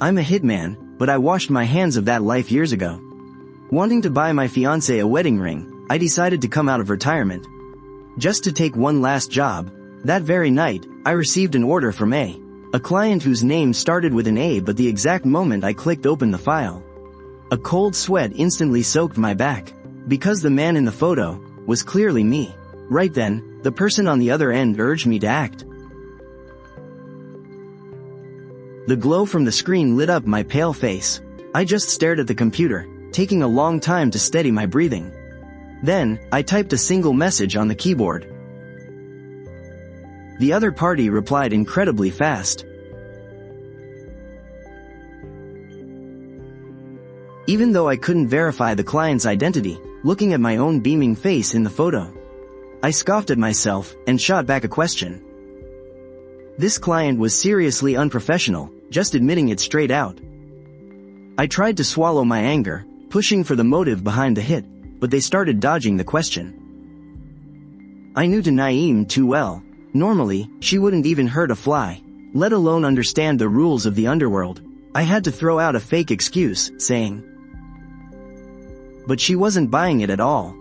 I'm a hitman, but I washed my hands of that life years ago. Wanting to buy my fiancée a wedding ring, I decided to come out of retirement. Just to take one last job. That very night, I received an order from a client whose name started with an A, but the exact moment I clicked open the file, a cold sweat instantly soaked my back. Because the man in the photo was clearly me. Right then, the person on the other end urged me to act. The glow from the screen lit up my pale face. I just stared at the computer, taking a long time to steady my breathing. Then, I typed a single message on the keyboard. The other party replied incredibly fast. Even though I couldn't verify the client's identity, looking at my own beaming face in the photo, I scoffed at myself and shot back a question. This client was seriously unprofessional, just admitting it straight out. I tried to swallow my anger, pushing for the motive behind the hit, but they started dodging the question. I knew Naeem too well. Normally, she wouldn't even hurt a fly, let alone understand the rules of the underworld. I had to throw out a fake excuse, saying, but she wasn't buying it at all.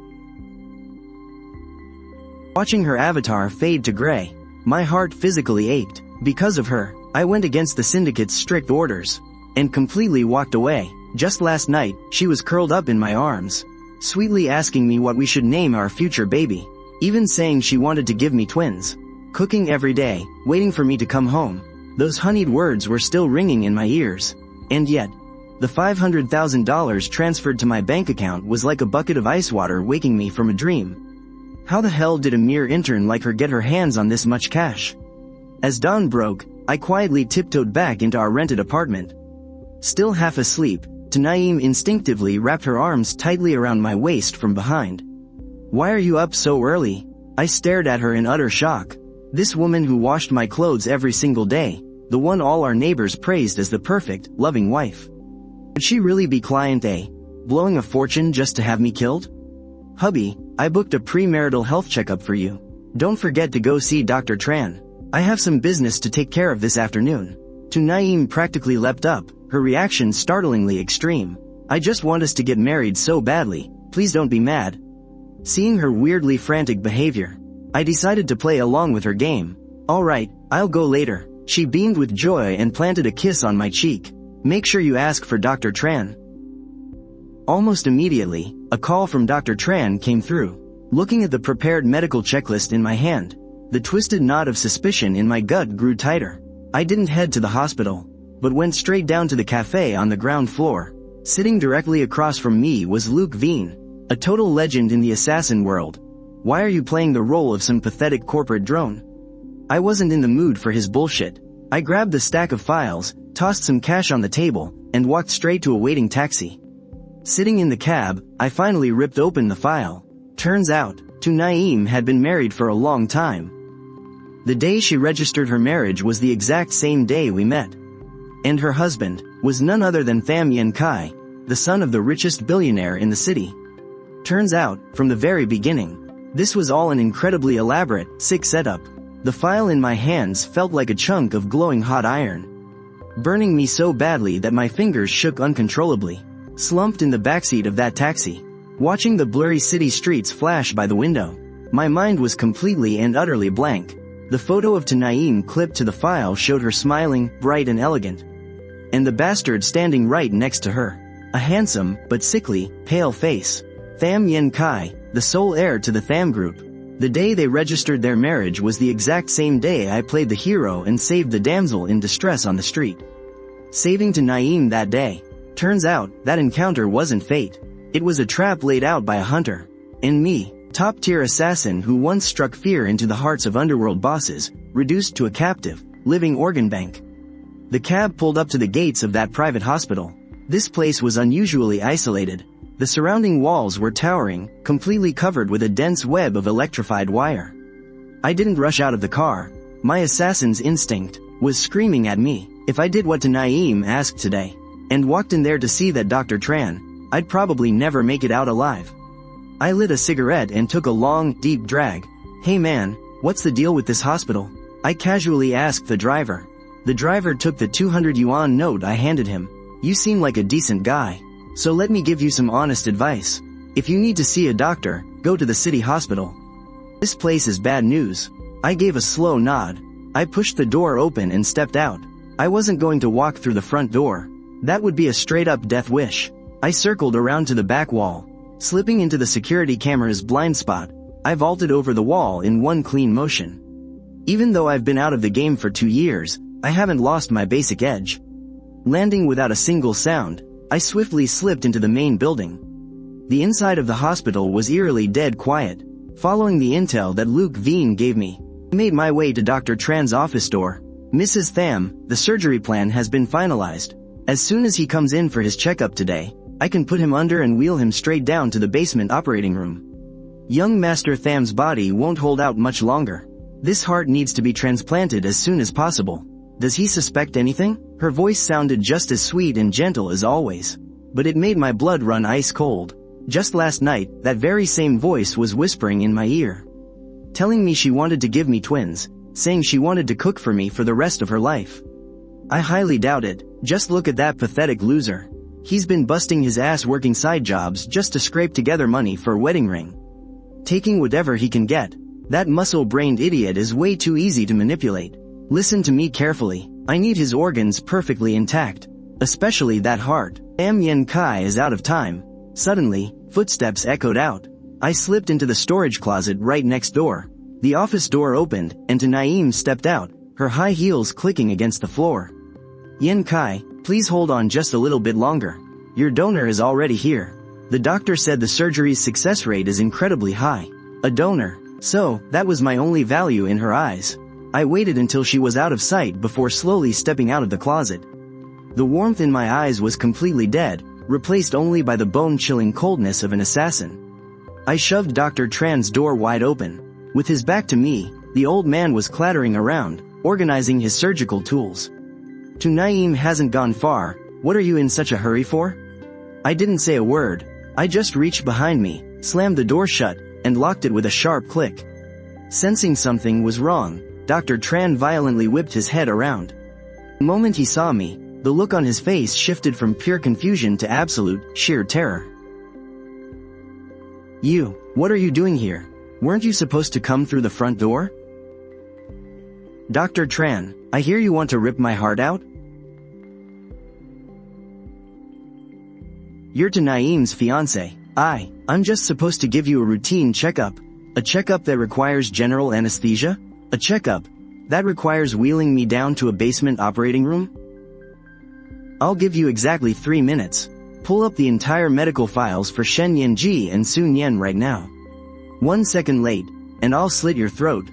Watching her avatar fade to gray, my heart physically ached. Because of her, I went against the syndicate's strict orders and completely walked away. Just last night, she was curled up in my arms, sweetly asking me what we should name our future baby, even saying she wanted to give me twins, cooking every day, waiting for me to come home. Those honeyed words were still ringing in my ears. And yet, the $500,000 transferred to my bank account was like a bucket of ice water waking me from a dream. How the hell did a mere intern like her get her hands on this much cash? As dawn broke, I quietly tiptoed back into our rented apartment. Still half asleep, Naeem instinctively wrapped her arms tightly around my waist from behind. Why are you up so early? I stared at her in utter shock. This woman who washed my clothes every single day, the one all our neighbors praised as the perfect, loving wife. Would she really be client A, blowing a fortune just to have me killed? Hubby, I booked a premarital health checkup for you. Don't forget to go see Dr. Tran. I have some business to take care of this afternoon. Naeem practically leapt up, her reaction startlingly extreme. I just want us to get married so badly, please don't be mad. Seeing her weirdly frantic behavior, I decided to play along with her game. Alright, I'll go later. She beamed with joy and planted a kiss on my cheek. Make sure you ask for Dr. Tran. Almost immediately, a call from Dr. Tran came through. Looking at the prepared medical checklist in my hand, the twisted knot of suspicion in my gut grew tighter. I didn't head to the hospital, but went straight down to the cafe on the ground floor. Sitting directly across from me was Luke Veen, a total legend in the assassin world. Why are you playing the role of some pathetic corporate drone? I wasn't in the mood for his bullshit. I grabbed the stack of files, tossed some cash on the table, and walked straight to a waiting taxi. Sitting in the cab, I finally ripped open the file. Turns out, Naeem had been married for a long time. The day she registered her marriage was the exact same day we met. And her husband was none other than Tham Yen Kai, the son of the richest billionaire in the city. Turns out, from the very beginning, this was all an incredibly elaborate, sick setup. The file in my hands felt like a chunk of glowing hot iron, burning me so badly that my fingers shook uncontrollably. Slumped in the backseat of that taxi, watching the blurry city streets flash by the window, my mind was completely and utterly blank. The photo of Naeem clipped to the file showed her smiling, bright and elegant, and the bastard standing right next to her, a handsome, but sickly, pale face. Tham Yen Kai, the sole heir to the Tham Group. The day they registered their marriage was the exact same day I played the hero and saved the damsel in distress on the street. Saving Naeem that day. Turns out, that encounter wasn't fate. It was a trap laid out by a hunter. And me, top-tier assassin who once struck fear into the hearts of underworld bosses, reduced to a captive, living organ bank. The cab pulled up to the gates of that private hospital. This place was unusually isolated. The surrounding walls were towering, completely covered with a dense web of electrified wire. I didn't rush out of the car. My assassin's instinct was screaming at me. If I did what Naeem asked today, and walked in there to see that Dr. Tran, I'd probably never make it out alive. I lit a cigarette and took a long, deep drag. Hey man, what's the deal with this hospital? I casually asked the driver. The driver took the 200 yuan note I handed him. You seem like a decent guy. So let me give you some honest advice. If you need to see a doctor, go to the city hospital. This place is bad news. I gave a slow nod. I pushed the door open and stepped out. I wasn't going to walk through the front door. That would be a straight-up death wish. I circled around to the back wall. Slipping into the security camera's blind spot, I vaulted over the wall in one clean motion. Even though I've been out of the game for 2 years, I haven't lost my basic edge. Landing without a single sound, I swiftly slipped into the main building. The inside of the hospital was eerily dead quiet. Following the intel that Luke Veen gave me, I made my way to Dr. Tran's office door. Mrs. Tham, the surgery plan has been finalized. As soon as he comes in for his checkup today, I can put him under and wheel him straight down to the basement operating room. Young Master Tham's body won't hold out much longer. This heart needs to be transplanted as soon as possible. Does he suspect anything? Her voice sounded just as sweet and gentle as always. But it made my blood run ice cold. Just last night, that very same voice was whispering in my ear, telling me she wanted to give me twins, saying she wanted to cook for me for the rest of her life. I highly doubt it. Just look at that pathetic loser. He's been busting his ass working side jobs just to scrape together money for a wedding ring. Taking whatever he can get. That muscle-brained idiot is way too easy to manipulate. Listen to me carefully. I need his organs perfectly intact. Especially that heart. Am Yen Kai is out of time. Suddenly, footsteps echoed out. I slipped into the storage closet right next door. The office door opened, and Naeem stepped out, her high heels clicking against the floor. Yen Kai, please hold on just a little bit longer. Your donor is already here. The doctor said the surgery's success rate is incredibly high. A donor. So, that was my only value in her eyes. I waited until she was out of sight before slowly stepping out of the closet. The warmth in my eyes was completely dead, replaced only by the bone-chilling coldness of an assassin. I shoved Dr. Tran's door wide open. With his back to me, the old man was clattering around, organizing his surgical tools. To Naeem hasn't gone far. What are you in such a hurry for? I didn't say a word. I just reached behind me, slammed the door shut, and locked it with a sharp click. Sensing something was wrong, Dr. Tran violently whipped his head around. The moment he saw me, the look on his face shifted from pure confusion to absolute, sheer terror. You, what are you doing here? Weren't you supposed to come through the front door? Dr. Tran, I hear you want to rip my heart out? You're to Naeem's fiancé. I'm just supposed to give you a routine checkup. A checkup that requires general anesthesia? A checkup that requires wheeling me down to a basement operating room? I'll give you exactly 3 minutes. Pull up the entire medical files for Shen Yanji and Sun Yen right now. 1 second late, and I'll slit your throat.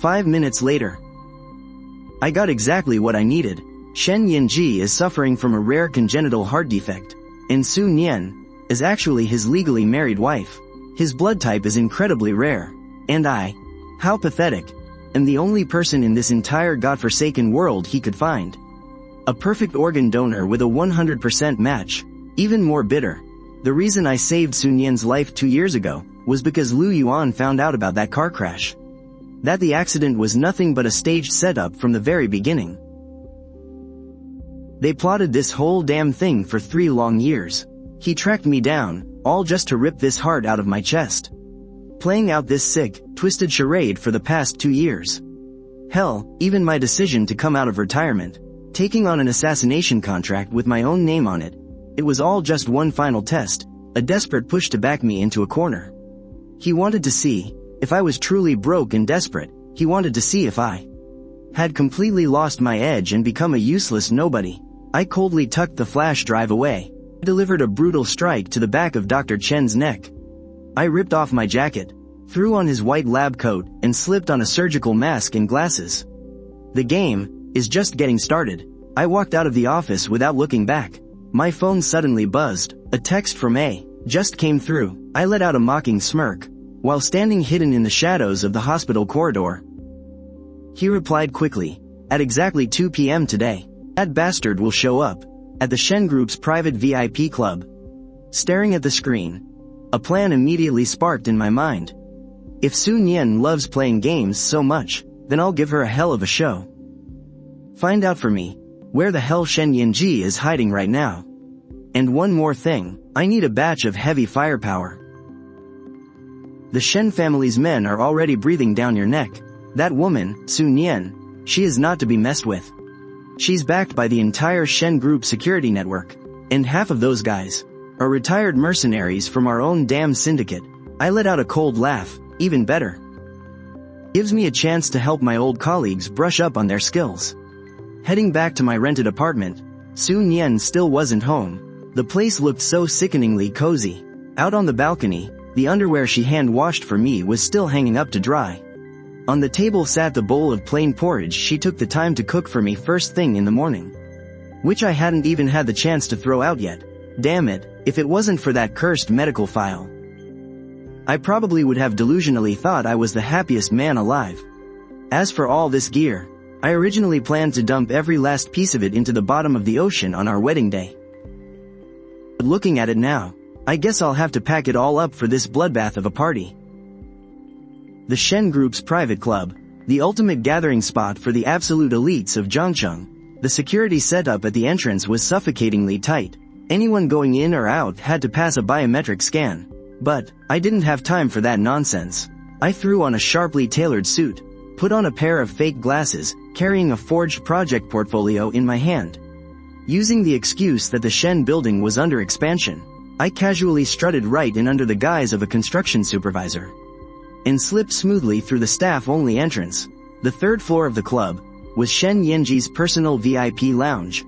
5 minutes later. I got exactly what I needed. Shen Yanji is suffering from a rare congenital heart defect, and Sun Yen is actually his legally married wife. His blood type is incredibly rare, and how pathetic, am the only person in this entire godforsaken world he could find. A perfect organ donor with a 100% match. Even more bitter, the reason I saved Sun Yen's life 2 years ago was because Lu Yuan found out about that car crash. That the accident was nothing but a staged setup from the very beginning. They plotted this whole damn thing for 3 long years. He tracked me down, all just to rip this heart out of my chest. Playing out this sick, twisted charade for the past 2 years. Hell, even my decision to come out of retirement, taking on an assassination contract with my own name on it, it was all just one final test, a desperate push to back me into a corner. He wanted to see if I was truly broke and desperate. He wanted to see if I had completely lost my edge and become a useless nobody. I coldly tucked the flash drive away. I delivered a brutal strike to the back of Dr. Chen's neck. I ripped off my jacket, threw on his white lab coat, and slipped on a surgical mask and glasses. The game is just getting started. I walked out of the office without looking back. My phone suddenly buzzed. A text from A just came through. I let out a mocking smirk, while standing hidden in the shadows of the hospital corridor. He replied quickly, at exactly 2 p.m. today. That bastard will show up at the Shen Group's private VIP club. Staring at the screen, a plan immediately sparked in my mind. If Sun Yen loves playing games so much, then I'll give her a hell of a show. Find out for me, where the hell Shen Yinji is hiding right now. And one more thing, I need a batch of heavy firepower. The Shen family's men are already breathing down your neck. That woman, Su Nian, she is not to be messed with. She's backed by the entire Shen Group security network, and half of those guys are retired mercenaries from our own damn syndicate. I let out a cold laugh. Even better. Gives me a chance to help my old colleagues brush up on their skills. Heading back to my rented apartment, Su Nian still wasn't home. The place looked so sickeningly cozy. Out on the balcony, the underwear she hand-washed for me was still hanging up to dry. On the table sat the bowl of plain porridge she took the time to cook for me first thing in the morning, which I hadn't even had the chance to throw out yet. Damn it, if it wasn't for that cursed medical file, I probably would have delusionally thought I was the happiest man alive. As for all this gear, I originally planned to dump every last piece of it into the bottom of the ocean on our wedding day. But looking at it now, I guess I'll have to pack it all up for this bloodbath of a party. The Shen Group's private club, the ultimate gathering spot for the absolute elites of Zhangcheng. The security setup at the entrance was suffocatingly tight. Anyone going in or out had to pass a biometric scan. But I didn't have time for that nonsense. I threw on a sharply tailored suit, put on a pair of fake glasses, carrying a forged project portfolio in my hand. Using the excuse that the Shen building was under expansion, I casually strutted right in under the guise of a construction supervisor and slipped smoothly through the staff-only entrance. The third floor of the club was Shen Yanji's personal VIP lounge.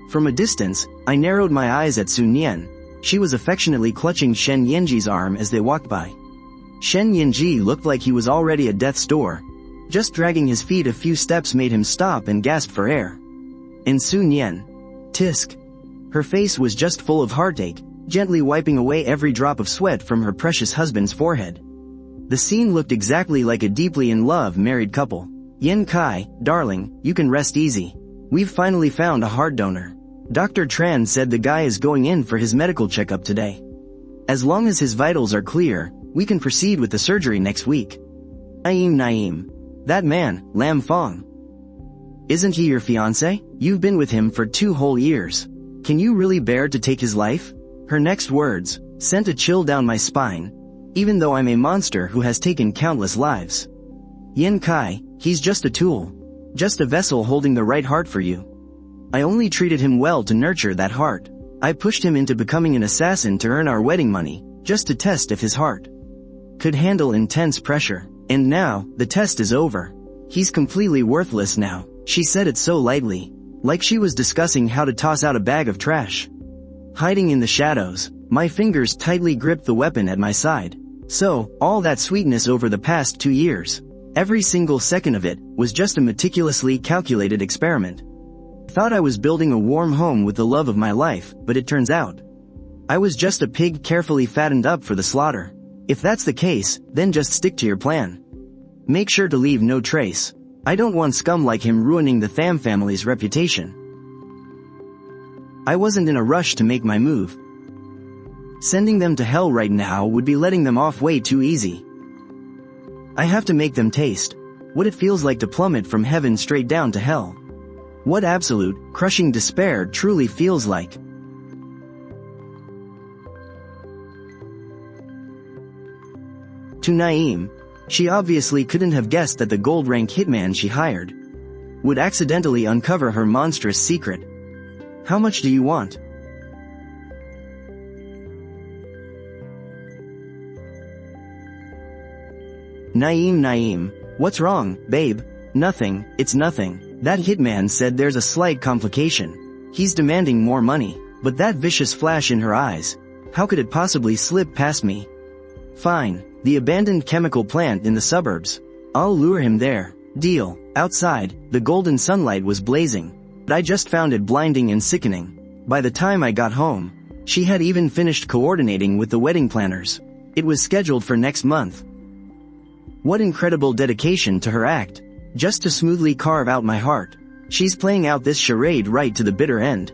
From a distance, I narrowed my eyes at Su Nian. She was affectionately clutching Shen Yanji's arm as they walked by. Shen Yanji looked like he was already at death's door. Just dragging his feet a few steps made him stop and gasp for air. And Su Nian, tisk. Her face was just full of heartache, gently wiping away every drop of sweat from her precious husband's forehead. The scene looked exactly like a deeply in love married couple. Yen Kai, darling, you can rest easy. We've finally found a heart donor. Dr. Tran said the guy is going in for his medical checkup today. As long as his vitals are clear, we can proceed with the surgery next week. Naeem. That man, Lam Fong. Isn't he your fiancé? You've been with him for 2 whole years. Can you really bear to take his life? Her next words sent a chill down my spine, even though I'm a monster who has taken countless lives. Yen Kai, he's just a tool. Just a vessel holding the right heart for you. I only treated him well to nurture that heart. I pushed him into becoming an assassin to earn our wedding money, just to test if his heart could handle intense pressure. And now, the test is over. He's completely worthless now. She said it so lightly, like she was discussing how to toss out a bag of trash. Hiding in the shadows, my fingers tightly gripped the weapon at my side. So, all that sweetness over the past 2 years, every single second of it, was just a meticulously calculated experiment. I thought I was building a warm home with the love of my life, but it turns out I was just a pig carefully fattened up for the slaughter. If that's the case, then just stick to your plan. Make sure to leave no trace. I don't want scum like him ruining the Tham family's reputation. I wasn't in a rush to make my move. Sending them to hell right now would be letting them off way too easy. I have to make them taste what it feels like to plummet from heaven straight down to hell. What absolute, crushing despair truly feels like. To Naeem, she obviously couldn't have guessed that the gold-rank hitman she hired would accidentally uncover her monstrous secret. How much do you want? Naeem, what's wrong, babe? Nothing, it's nothing. That hitman said there's a slight complication. He's demanding more money, but that vicious flash in her eyes, how could it possibly slip past me? Fine, the abandoned chemical plant in the suburbs. I'll lure him there. Deal. Outside, the golden sunlight was blazing, but I just found it blinding and sickening. By the time I got home, she had even finished coordinating with the wedding planners. It was scheduled for next month. What incredible dedication to her act. Just to smoothly carve out my heart. She's playing out this charade right to the bitter end.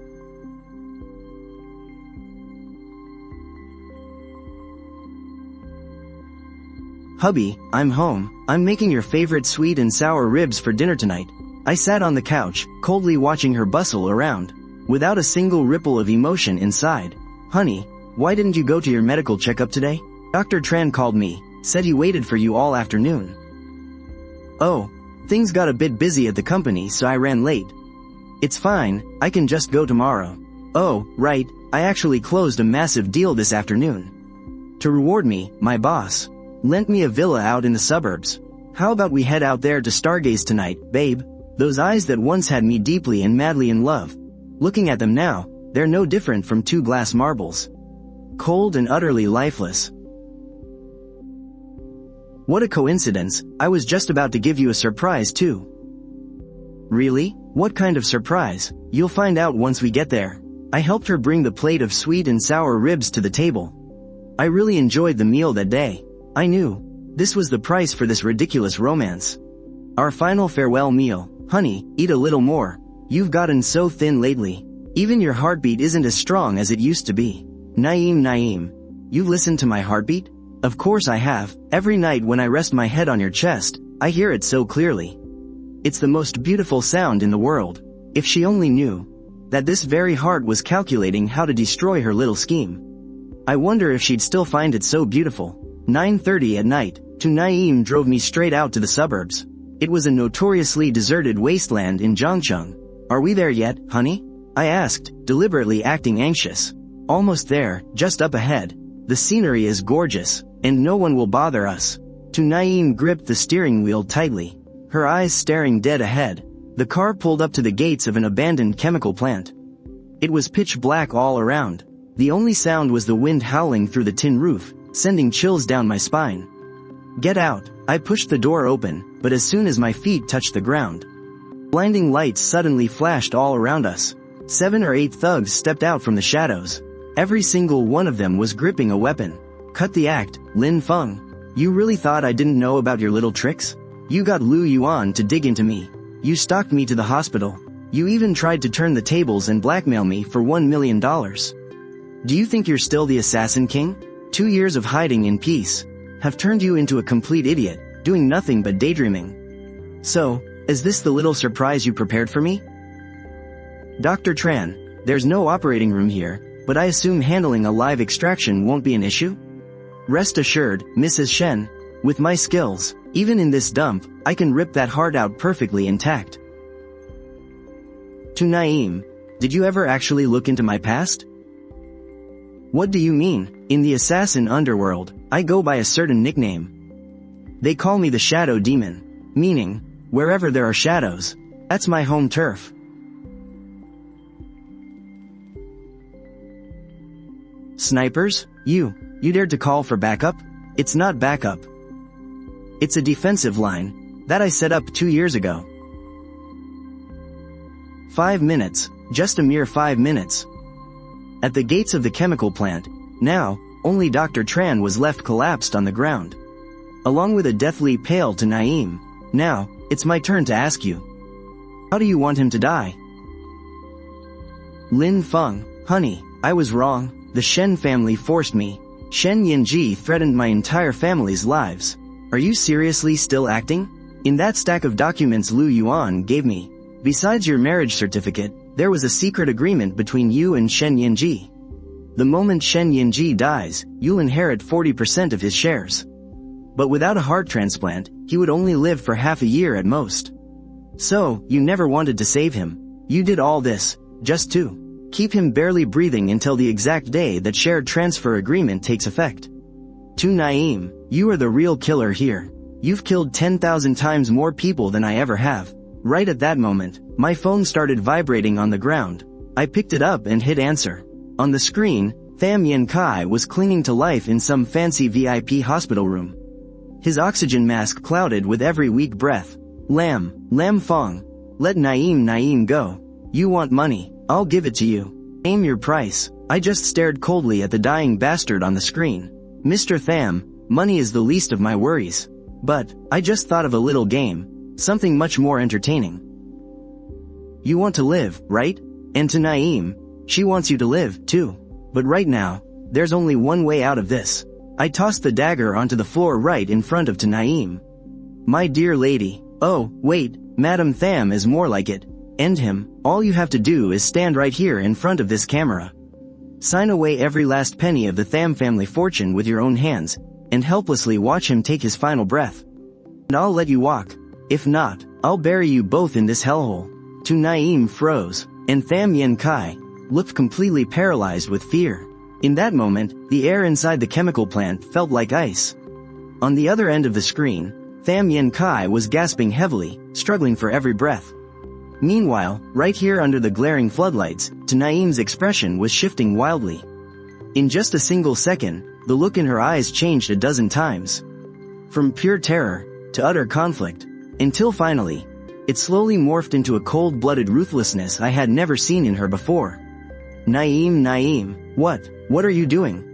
Hubby, I'm home. I'm making your favorite sweet and sour ribs for dinner tonight. I sat on the couch, coldly watching her bustle around, without a single ripple of emotion inside. Honey, why didn't you go to your medical checkup today? Dr. Tran called me, said he waited for you all afternoon. Oh, things got a bit busy at the company so I ran late. It's fine, I can just go tomorrow. Oh, right, I actually closed a massive deal this afternoon. To reward me, my boss lent me a villa out in the suburbs. How about we head out there to stargaze tonight, babe? Those eyes that once had me deeply and madly in love. Looking at them now, they're no different from two glass marbles. Cold and utterly lifeless. What a coincidence, I was just about to give you a surprise too. Really? What kind of surprise? You'll find out once we get there. I helped her bring the plate of sweet and sour ribs to the table. I really enjoyed the meal that day. I knew this was the price for this ridiculous romance. Our final farewell meal. Honey, eat a little more. You've gotten so thin lately. Even your heartbeat isn't as strong as it used to be. Naeem, you listened to my heartbeat? Of course I have. Every night when I rest my head on your chest, I hear it so clearly. It's the most beautiful sound in the world. If she only knew that this very heart was calculating how to destroy her little scheme. I wonder if she'd still find it so beautiful. 9:30 at night, to Naeem drove me straight out to the suburbs. It was a notoriously deserted wasteland in Zhangcheng. Are we there yet, honey? I asked, deliberately acting anxious. Almost there, just up ahead. The scenery is gorgeous, and no one will bother us. To Naeem gripped the steering wheel tightly, her eyes staring dead ahead. The car pulled up to the gates of an abandoned chemical plant. It was pitch black all around. The only sound was the wind howling through the tin roof, sending chills down my spine. Get out. I pushed the door open, but as soon as my feet touched the ground, blinding lights suddenly flashed all around us. 7 or 8 thugs stepped out from the shadows. Every single one of them was gripping a weapon. Cut the act, Lin Feng. You really thought I didn't know about your little tricks? You got Lu Yuan to dig into me. You stalked me to the hospital. You even tried to turn the tables and blackmail me for $1 million. Do you think you're still the Assassin King? 2 years of hiding in peace have turned you into a complete idiot, doing nothing but daydreaming. So, is this the little surprise you prepared for me? Dr. Tran, there's no operating room here, but I assume handling a live extraction won't be an issue? Rest assured, Mrs. Shen, with my skills, even in this dump, I can rip that heart out perfectly intact. To Naeem, did you ever actually look into my past? What do you mean? In the assassin underworld, I go by a certain nickname. They call me the Shadow Demon, meaning, wherever there are shadows, that's my home turf. Snipers? You dared to call for backup? It's not backup. It's a defensive line that I set up 2 years ago. 5 minutes, just a mere 5 minutes. At the gates of the chemical plant, now, only Dr. Tran was left collapsed on the ground. Along with a deathly pale to Naeem. Now, it's my turn to ask you. How do you want him to die? Lin Feng, honey, I was wrong. The Shen family forced me. Shen Yinji threatened my entire family's lives. Are you seriously still acting? In that stack of documents Lu Yuan gave me, besides your marriage certificate, there was a secret agreement between you and Shen Yinji. The moment Shen Yinji dies, you'll inherit 40% of his shares. But without a heart transplant, he would only live for half a year at most. So, you never wanted to save him. You did all this, just to keep him barely breathing until the exact day that shared transfer agreement takes effect. To Naeem, you are the real killer here. You've killed 10,000 times more people than I ever have. Right at that moment, my phone started vibrating on the ground. I picked it up and hit answer. On the screen, Tham Yen Kai was clinging to life in some fancy VIP hospital room. His oxygen mask clouded with every weak breath. Lam Fong. Let Naeem go. You want money, I'll give it to you. Name your price. I just stared coldly at the dying bastard on the screen. Mr. Tham, money is the least of my worries. But, I just thought of a little game. Something much more entertaining. You want to live, right? And to Naeem, she wants you to live, too. But right now, there's only one way out of this. I tossed the dagger onto the floor right in front of Naeem. My dear lady. Oh, wait, Madam Tham is more like it. End him. All you have to do is stand right here in front of this camera. Sign away every last penny of the Tham family fortune with your own hands, and helplessly watch him take his final breath. And I'll let you walk. If not, I'll bury you both in this hellhole. Tu Naeem froze, and Tham Yen Kai looked completely paralyzed with fear. In that moment, the air inside the chemical plant felt like ice. On the other end of the screen, Tham Yen Kai was gasping heavily, struggling for every breath. Meanwhile, right here under the glaring floodlights, Tu Naeem's expression was shifting wildly. In just a single second, the look in her eyes changed a dozen times. From pure terror to utter conflict, until finally, it slowly morphed into a cold-blooded ruthlessness I had never seen in her before. Naeem, what are you doing?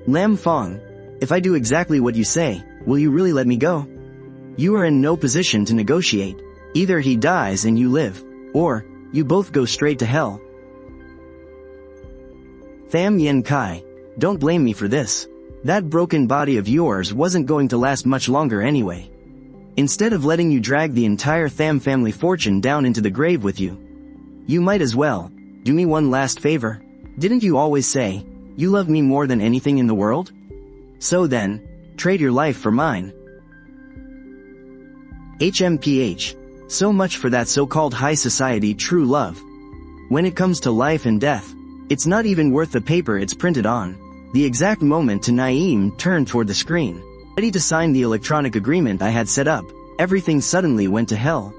Lam Fong, if I do exactly what you say, will you really let me go? You are in no position to negotiate. Either he dies and you live, or you both go straight to hell. Tham Yen Kai, don't blame me for this. That broken body of yours wasn't going to last much longer anyway. Instead of letting you drag the entire Tham family fortune down into the grave with you, you might as well do me one last favor. Didn't you always say, you love me more than anything in the world? So then, trade your life for mine. HMPH. So much for that so-called high society true love. When it comes to life and death, it's not even worth the paper it's printed on. The exact moment Tu Naeem turned toward the screen, ready to sign the electronic agreement I had set up, everything suddenly went to hell.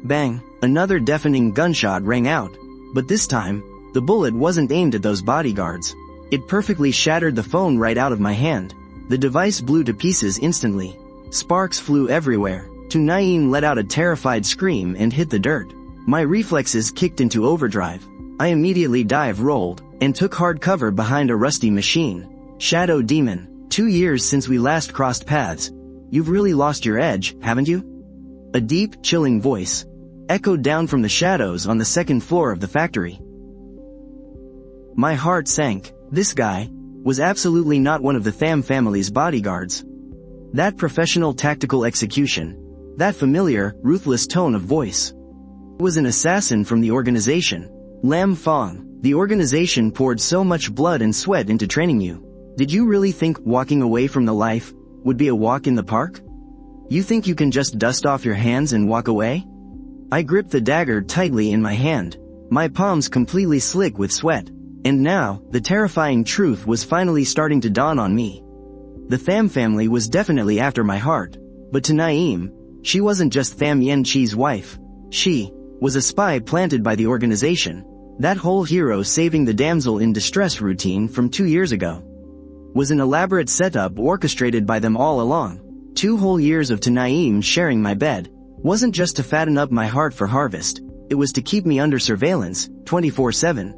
Bang! Another deafening gunshot rang out, but this time, the bullet wasn't aimed at those bodyguards. It perfectly shattered the phone right out of my hand. The device blew to pieces instantly. Sparks flew everywhere. Tu Naeem let out a terrified scream and hit the dirt. My reflexes kicked into overdrive. I immediately rolled, and took hard cover behind a rusty machine. Shadow Demon, 2 years since we last crossed paths. You've really lost your edge, haven't you? A deep, chilling voice echoed down from the shadows on the second floor of the factory. My heart sank. This guy was absolutely not one of the Tham family's bodyguards. That professional tactical execution, that familiar, ruthless tone of voice, was an assassin from the organization. Lam Fong, the organization poured so much blood and sweat into training you. Did you really think walking away from the life would be a walk in the park? You think you can just dust off your hands and walk away? I gripped the dagger tightly in my hand, my palms completely slick with sweat. And now, the terrifying truth was finally starting to dawn on me. The Tham family was definitely after my heart, but Tu Naeem, she wasn't just Tham Yen Chi's wife. She was a spy planted by the organization. That whole hero saving the damsel in distress routine from 2 years ago was an elaborate setup orchestrated by them all along. 2 whole years of Tu Naeem sharing my bed wasn't just to fatten up my heart for harvest, it was to keep me under surveillance, 24/7.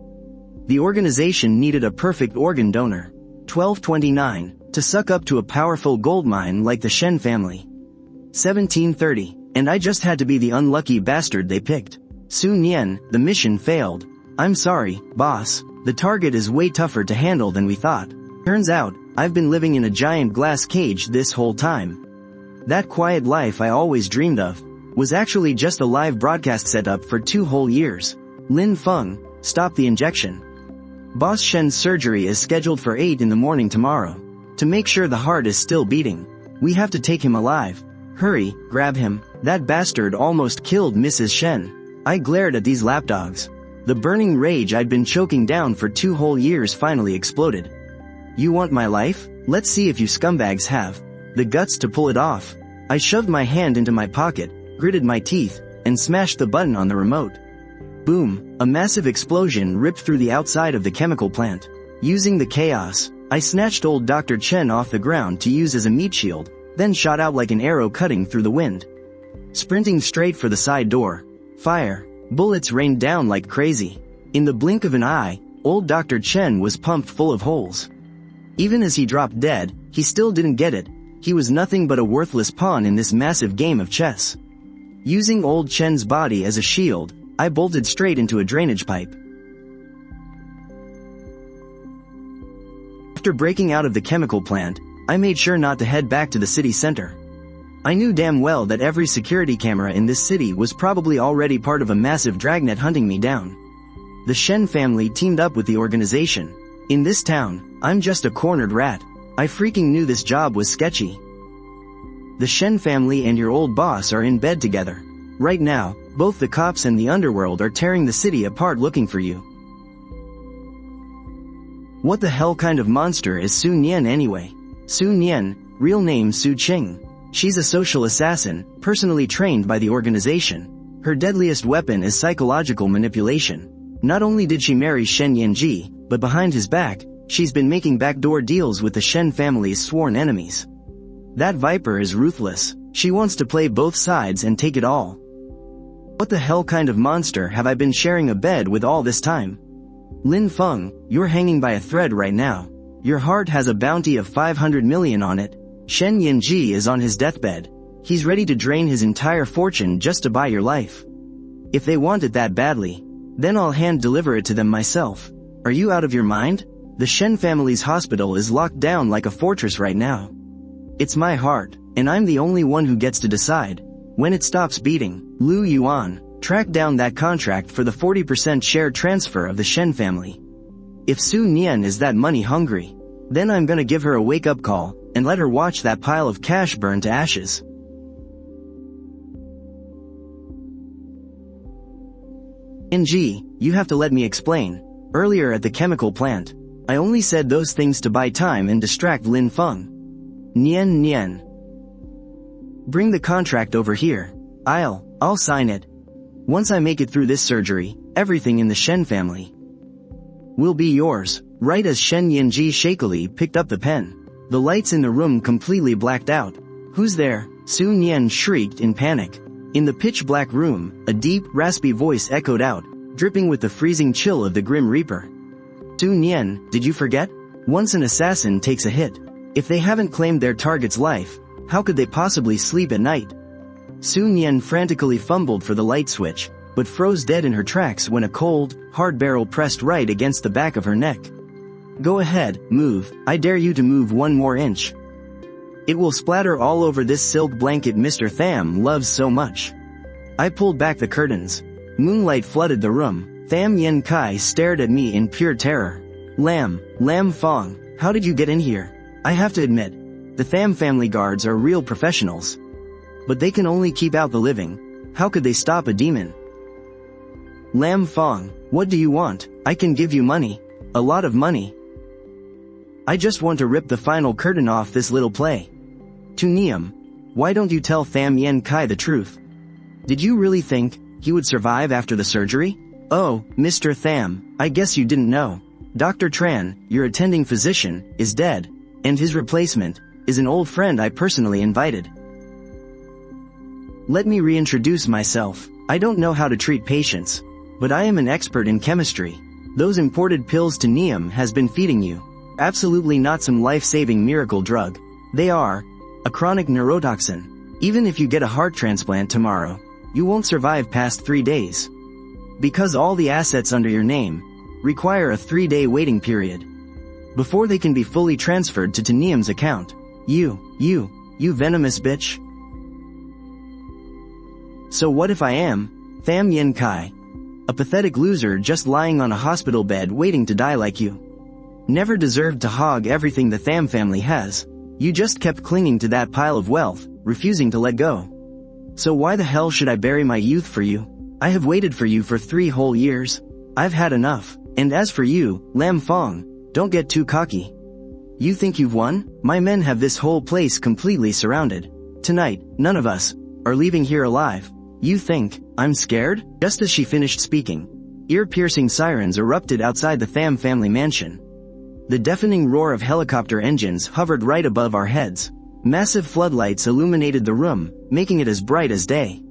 The organization needed a perfect organ donor, 1229, to suck up to a powerful gold mine like the Shen family. 1730, and I just had to be the unlucky bastard they picked. Sun Yen, the mission failed. I'm sorry, boss, the target is way tougher to handle than we thought. Turns out, I've been living in a giant glass cage this whole time. That quiet life I always dreamed of was actually just a live broadcast setup for 2 whole years. Lin Feng, stop the injection. Boss Shen's surgery is scheduled for 8 in the morning tomorrow. To make sure the heart is still beating, we have to take him alive. Hurry, grab him. That bastard almost killed Mrs. Shen. I glared at these lapdogs. The burning rage I'd been choking down for 2 whole years finally exploded. You want my life? Let's see if you scumbags have the guts to pull it off. I shoved my hand into my pocket, gritted my teeth, and smashed the button on the remote. Boom, a massive explosion ripped through the outside of the chemical plant. Using the chaos, I snatched old Dr. Chen off the ground to use as a meat shield, then shot out like an arrow cutting through the wind. Sprinting straight for the side door. Fire. Bullets rained down like crazy. In the blink of an eye, old Dr. Chen was pumped full of holes. Even as he dropped dead, he still didn't get it. He was nothing but a worthless pawn in this massive game of chess. Using old Chen's body as a shield, I bolted straight into a drainage pipe. After breaking out of the chemical plant, I made sure not to head back to the city center. I knew damn well that every security camera in this city was probably already part of a massive dragnet hunting me down. The Shen family teamed up with the organization. In this town, I'm just a cornered rat. I freaking knew this job was sketchy. The Shen family and your old boss are in bed together. Right now, both the cops and the underworld are tearing the city apart looking for you. What the hell kind of monster is Su Nian anyway? Su Nian, real name Su Qing. She's a social assassin, personally trained by the organization. Her deadliest weapon is psychological manipulation. Not only did she marry Shen Yanji, but behind his back, she's been making backdoor deals with the Shen family's sworn enemies. That viper is ruthless. She wants to play both sides and take it all. What the hell kind of monster have I been sharing a bed with all this time? Lin Feng, you're hanging by a thread right now. Your heart has a bounty of 500 million on it. Shen Yanji is on his deathbed. He's ready to drain his entire fortune just to buy your life. If they want it that badly, then I'll hand deliver it to them myself. Are you out of your mind? The Shen family's hospital is locked down like a fortress right now. It's my heart, and I'm the only one who gets to decide. When it stops beating, Lu Yuan, track down that contract for the 40% share transfer of the Shen family. If Su Nian is that money hungry, then I'm gonna give her a wake-up call, and let her watch that pile of cash burn to ashes. NG, you have to let me explain. Earlier at the chemical plant, I only said those things to buy time and distract Lin Feng. Nian Nian. Bring the contract over here. I'll sign it. Once I make it through this surgery, everything in the Shen family will be yours. Right as Shen Yanji shakily picked up the pen, the lights in the room completely blacked out. Who's there? Su Nian shrieked in panic. In the pitch-black room, a deep, raspy voice echoed out, dripping with the freezing chill of the Grim Reaper. Su Nian, did you forget? Once an assassin takes a hit, if they haven't claimed their target's life, how could they possibly sleep at night? Su Nian frantically fumbled for the light switch, but froze dead in her tracks when a cold, hard barrel pressed right against the back of her neck. Go ahead, move. I dare you to move 1 more inch. It will splatter all over this silk blanket Mr. Tham loves so much. I pulled back the curtains. Moonlight flooded the room. Tham Yen Kai stared at me in pure terror. Lam Fong, how did you get in here? I have to admit, the Tham family guards are real professionals. But they can only keep out the living. How could they stop a demon? Lam Fong, what do you want? I can give you money. A lot of money. I just want to rip the final curtain off this little play. To Niam, why don't you tell Tham Yen Kai the truth? Did you really think he would survive after the surgery? Oh, Mr. Tham, I guess you didn't know. Dr. Tran, your attending physician, is dead, and his replacement is an old friend I personally invited. Let me reintroduce myself. I don't know how to treat patients, but I am an expert in chemistry. Those imported pills to Niam has been feeding you. Absolutely not some life-saving miracle drug. They are a chronic neurotoxin. Even if you get a heart transplant tomorrow, you won't survive past 3 days. Because all the assets under your name require a 3-day waiting period before they can be fully transferred to Niam's account. You venomous bitch. So what if I am Tham Yen Kai, a pathetic loser just lying on a hospital bed waiting to die like you? Never deserved to hog everything the Tham family has. You just kept clinging to that pile of wealth, refusing to let go. So why the hell should I bury my youth for you? I have waited for you for 3 whole years. I've had enough. And as for you, Lam Fong, don't get too cocky. You think you've won? My men have this whole place completely surrounded. Tonight, none of us are leaving here alive. You think I'm scared? Just as she finished speaking, ear-piercing sirens erupted outside the Tham family mansion. The deafening roar of helicopter engines hovered right above our heads. Massive floodlights illuminated the room, making it as bright as day.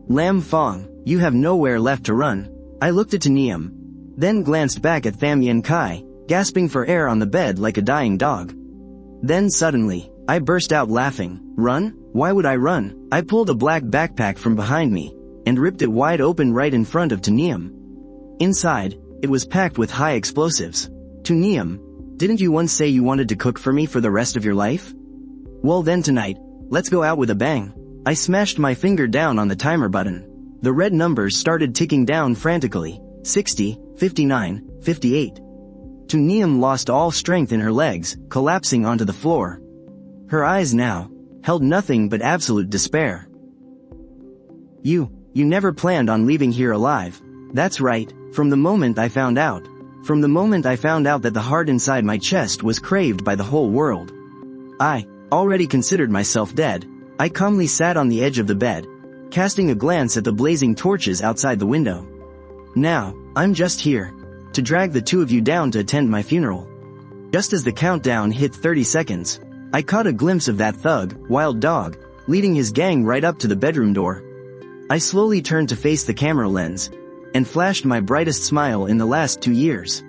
Lam Fong, you have nowhere left to run. I looked at Niam, then glanced back at Tham Yen Kai, gasping for air on the bed like a dying dog. Then suddenly, I burst out laughing. Run? Why would I run? I pulled a black backpack from behind me, and ripped it wide open right in front of Niam. Inside, it was packed with high explosives. To Niam, didn't you once say you wanted to cook for me for the rest of your life? Well then tonight, Let's go out with a bang. I smashed my finger down on the timer button. The red numbers started ticking down frantically. 60, 59, 58. Neum lost all strength in her legs, collapsing onto the floor. Her eyes now held nothing but absolute despair. You never planned on leaving here alive. That's right, from the moment I found out. From the moment I found out that the heart inside my chest was craved by the whole world. I already considered myself dead. I calmly sat on the edge of the bed, casting a glance at the blazing torches outside the window. Now, I'm just here to drag the two of you down to attend my funeral. Just as the countdown hit 30 seconds, I caught a glimpse of that thug, Wild Dog, leading his gang right up to the bedroom door. I slowly turned to face the camera lens, and flashed my brightest smile in the last 2 years.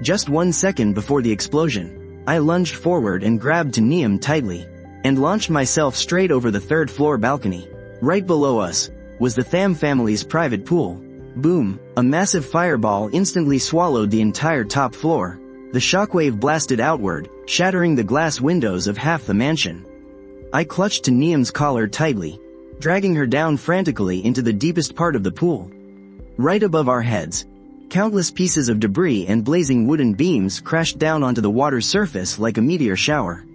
Just 1 second before the explosion, I lunged forward and grabbed Neum tightly, and launched myself straight over the 3rd floor balcony. Right below us was the Tham family's private pool. Boom, a massive fireball instantly swallowed the entire top floor. The shockwave blasted outward, shattering the glass windows of half the mansion. I clutched to Neum's collar tightly, dragging her down frantically into the deepest part of the pool. Right above our heads, countless pieces of debris and blazing wooden beams crashed down onto the water's surface like a meteor shower.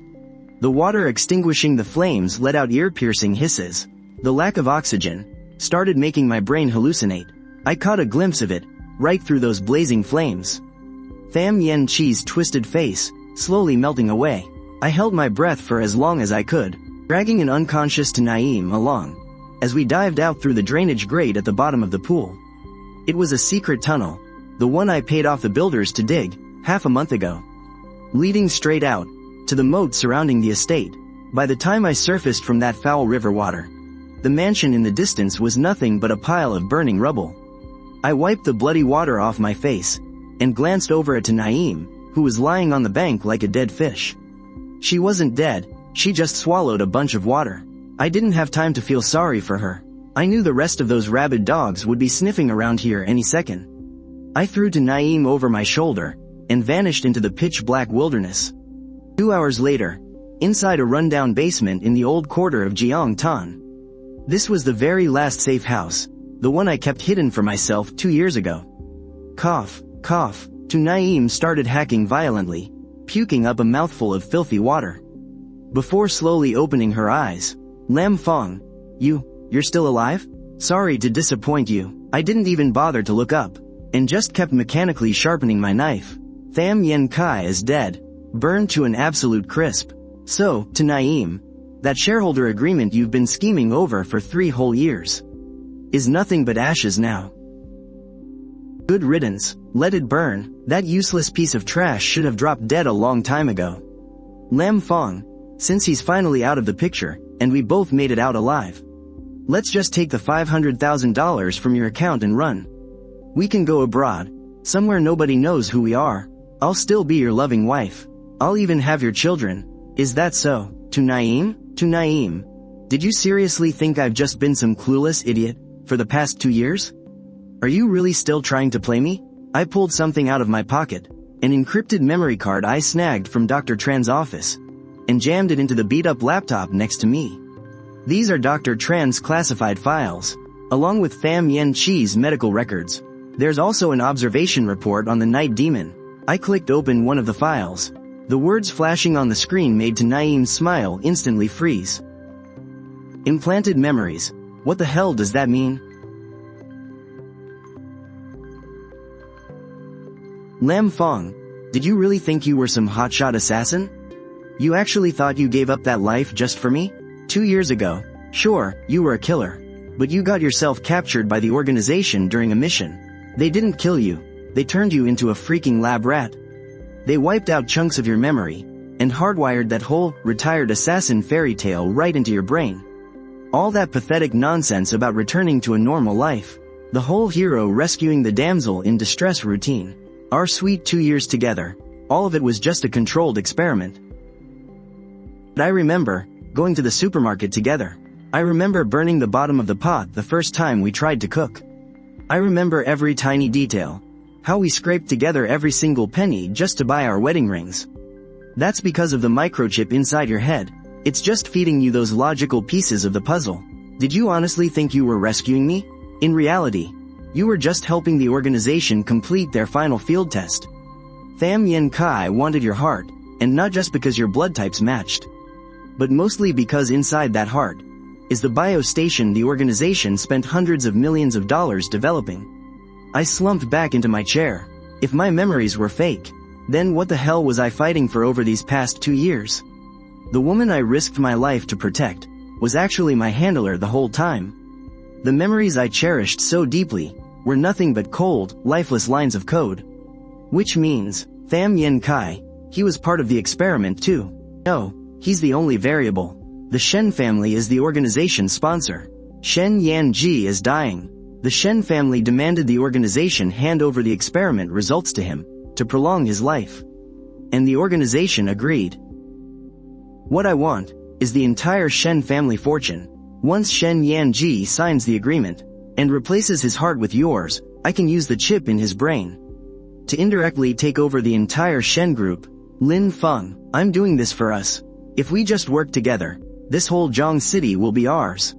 The water extinguishing the flames let out ear-piercing hisses. The lack of oxygen started making my brain hallucinate. I caught a glimpse of it, right through those blazing flames. Tham Yen Chi's twisted face, slowly melting away. I held my breath for as long as I could, dragging an unconscious Naeem along, as we dived out through the drainage grate at the bottom of the pool. It was a secret tunnel, the one I paid off the builders to dig, half a month ago, leading straight out to the moat surrounding the estate. By the time I surfaced from that foul river water, the mansion in the distance was nothing but a pile of burning rubble. I wiped the bloody water off my face, and glanced over at Naeem, who was lying on the bank like a dead fish. She wasn't dead, she just swallowed a bunch of water. I didn't have time to feel sorry for her. I knew the rest of those rabid dogs would be sniffing around here any second. I threw Naeem over my shoulder, and vanished into the pitch-black wilderness. 2 hours later, inside a rundown basement in the old quarter of Gyeongtan. This was the very last safe house, the one I kept hidden for myself 2 years ago. Cough, cough, Naeem started hacking violently, puking up a mouthful of filthy water. Before slowly opening her eyes, Lam Fong, you're still alive? Sorry to disappoint you. I didn't even bother to look up, and just kept mechanically sharpening my knife. Tham Yen Kai is dead, burned to an absolute crisp. So, Naeem, that shareholder agreement you've been scheming over for 3 whole years is nothing but ashes now. Good riddance, let it burn. That useless piece of trash should have dropped dead a long time ago. Lam Fong, since he's finally out of the picture, and we both made it out alive, let's just take the $500,000 from your account and run. We can go abroad, somewhere nobody knows who we are. I'll still be your loving wife. I'll even have your children. Is that so? Naeem? Naeem, did you seriously think I've just been some clueless idiot for the past 2 years? Are you really still trying to play me? I pulled something out of my pocket, an encrypted memory card I snagged from Dr. Tran's office, and jammed it into the beat-up laptop next to me. These are Dr. Tran's classified files, along with Tham Yen Chi's medical records. There's also an observation report on the night demon. I clicked open one of the files. The words flashing on the screen made Naeem's smile instantly freeze. Implanted memories. What the hell does that mean? Lam Fong, did you really think you were some hotshot assassin? You actually thought you gave up that life just for me? 2 years ago, sure, you were a killer, but you got yourself captured by the organization during a mission. They didn't kill you, they turned you into a freaking lab rat. They wiped out chunks of your memory, and hardwired that whole retired assassin fairy tale right into your brain. All that pathetic nonsense about returning to a normal life. The whole hero rescuing the damsel in distress routine. Our sweet 2 years together, all of it was just a controlled experiment. But I remember going to the supermarket together. I remember burning the bottom of the pot the first time we tried to cook. I remember every tiny detail. How we scraped together every single penny just to buy our wedding rings. That's because of the microchip inside your head. It's just feeding you those logical pieces of the puzzle. Did you honestly think you were rescuing me? In reality, you were just helping the organization complete their final field test. Tham Yen Kai wanted your heart, and not just because your blood types matched, but mostly because inside that heart is the biostation the organization spent hundreds of millions of dollars developing. I slumped back into my chair. If my memories were fake, then what the hell was I fighting for over these past 2 years? The woman I risked my life to protect was actually my handler the whole time. The memories I cherished so deeply were nothing but cold, lifeless lines of code. Which means, Tham Yen Kai, he was part of the experiment too. No, he's the only variable. The Shen family is the organization's sponsor. Shen Yanji is dying. The Shen family demanded the organization hand over the experiment results to him, to prolong his life. And the organization agreed. What I want is the entire Shen family fortune. Once Shen Yanji signs the agreement, and replaces his heart with yours, I can use the chip in his brain to indirectly take over the entire Shen group. Lin Feng, I'm doing this for us. If we just work together, this whole Zhang city will be ours.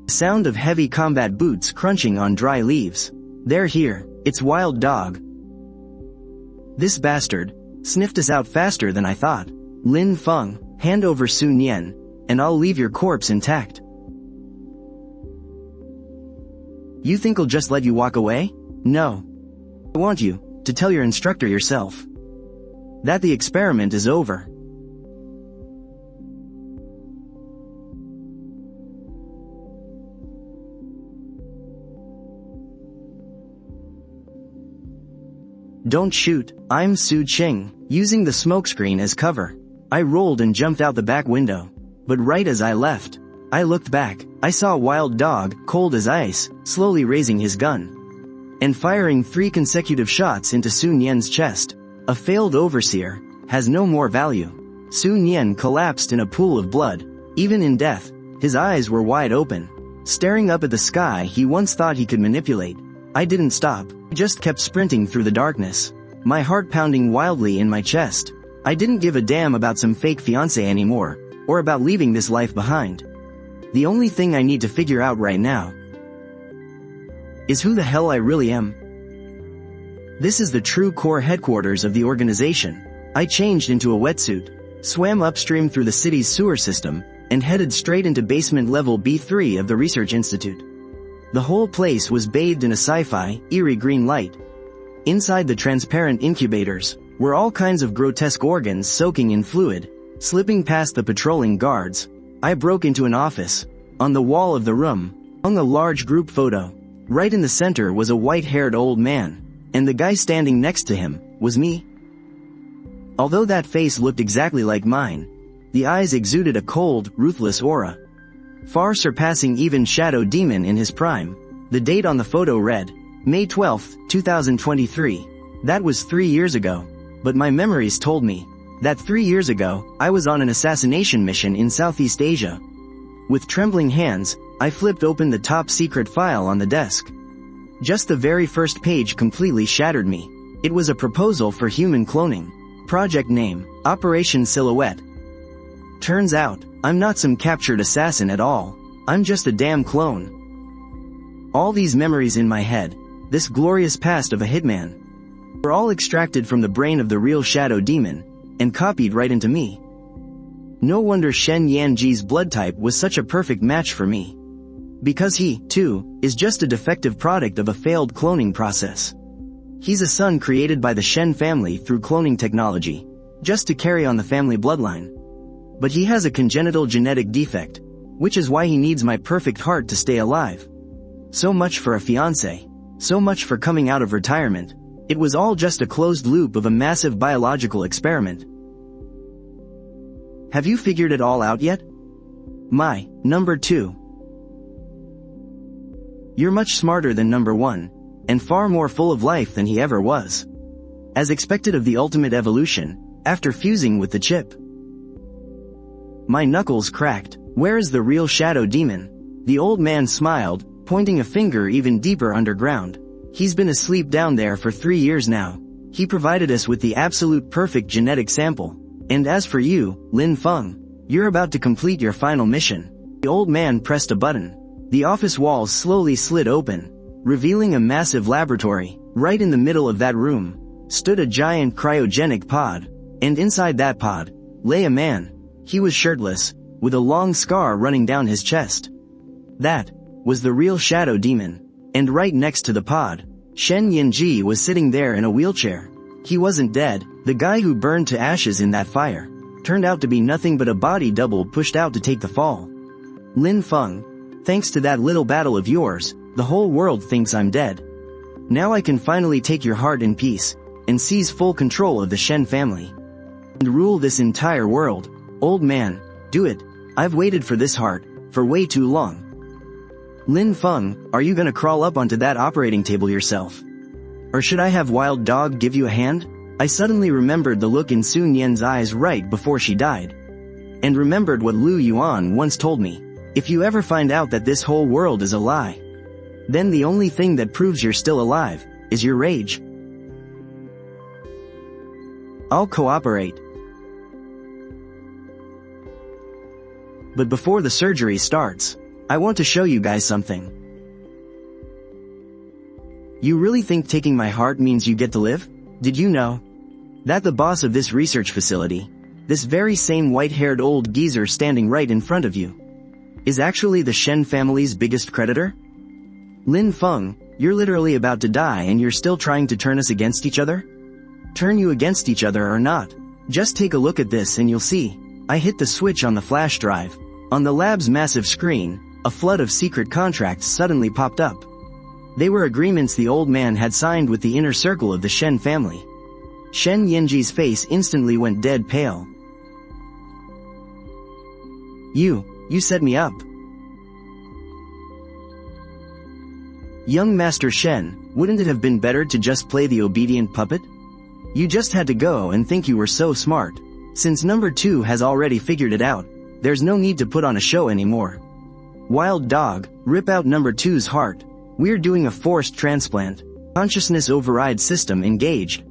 The sound of heavy combat boots crunching on dry leaves. They're here, it's Wild Dog. This bastard sniffed us out faster than I thought. Lin Feng, hand over Sun Yen, and I'll leave your corpse intact. You think I'll just let you walk away? No. I want you to tell your instructor yourself that the experiment is over. Don't shoot, I'm Su Qing. Using the smokescreen as cover, I rolled and jumped out the back window. But right as I left, I looked back. I saw Wild Dog, cold as ice, slowly raising his gun and firing 3 consecutive shots into Sun Yen's chest. A failed overseer has no more value. Sun Yen collapsed in a pool of blood. Even in death, his eyes were wide open, staring up at the sky he once thought he could manipulate. I didn't stop. I just kept sprinting through the darkness, my heart pounding wildly in my chest. I didn't give a damn about some fake fiancé anymore, or about leaving this life behind. The only thing I need to figure out right now is who the hell I really am. This is the true core headquarters of the organization. I changed into a wetsuit, swam upstream through the city's sewer system, and headed straight into basement level B3 of the Research Institute. The whole place was bathed in a sci-fi, eerie green light. Inside the transparent incubators were all kinds of grotesque organs soaking in fluid. Slipping past the patrolling guards, I broke into an office. On the wall of the room hung a large group photo. Right in the center was a white-haired old man, and the guy standing next to him was me. Although that face looked exactly like mine, the eyes exuded a cold, ruthless aura, far surpassing even Shadow Demon in his prime. The date on the photo read, May 12, 2023. That was 3 years ago, but my memories told me that 3 years ago, I was on an assassination mission in Southeast Asia. With trembling hands, I flipped open the top secret file on the desk. Just the very first page completely shattered me. It was a proposal for human cloning. Project name, Operation Silhouette. Turns out, I'm not some captured assassin at all. I'm just a damn clone. All these memories in my head, this glorious past of a hitman, were all extracted from the brain of the real Shadow Demon, and copied right into me. No wonder Shen Yanji's blood type was such a perfect match for me. Because he, too, is just a defective product of a failed cloning process. He's a son created by the Shen family through cloning technology, just to carry on the family bloodline. But he has a congenital genetic defect, which is why he needs my perfect heart to stay alive. So much for a fiancé. So much for coming out of retirement. It was all just a closed loop of a massive biological experiment. Have you figured it all out yet? My, number 2. You're much smarter than number 1, and far more full of life than he ever was. As expected of the ultimate evolution, after fusing with the chip. My knuckles cracked. Where is the real Shadow Demon? The old man smiled, pointing a finger even deeper underground. He's been asleep down there for 3 years now. He provided us with the absolute perfect genetic sample. And as for you, Lin Feng, you're about to complete your final mission. The old man pressed a button. The office walls slowly slid open, revealing a massive laboratory. Right in the middle of that room stood a giant cryogenic pod, and inside that pod lay a man. He was shirtless, with a long scar running down his chest. That was the real Shadow Demon. And right next to the pod, Shen Yinji was sitting there in a wheelchair. He wasn't dead. The guy who burned to ashes in that fire turned out to be nothing but a body double pushed out to take the fall. Lin Feng, thanks to that little battle of yours, the whole world thinks I'm dead. Now I can finally take your heart in peace, and seize full control of the Shen family. And rule this entire world. Old man, do it. I've waited for this heart, for way too long. Lin Feng, are you gonna crawl up onto that operating table yourself? Or should I have Wild Dog give you a hand? I suddenly remembered the look in Sun Yan's eyes right before she died. And remembered what Lu Yuan once told me. If you ever find out that this whole world is a lie, then the only thing that proves you're still alive is your rage. I'll cooperate. But before the surgery starts, I want to show you guys something. You really think taking my heart means you get to live? Did you know that the boss of this research facility, this very same white-haired old geezer standing right in front of you, is actually the Shen family's biggest creditor? Lin Feng, you're literally about to die and you're still trying to turn us against each other? Turn you against each other or not? Just take a look at this and you'll see. I hit the switch on the flash drive. On the lab's massive screen, a flood of secret contracts suddenly popped up. They were agreements the old man had signed with the inner circle of the Shen family. Shen Yinji's face instantly went dead pale. You set me up. Young Master Shen, wouldn't it have been better to just play the obedient puppet? You just had to go and think you were so smart. Since number 2 has already figured it out, there's no need to put on a show anymore. Wild Dog, rip out number 2's heart. We're doing a forced transplant. Consciousness override system engaged.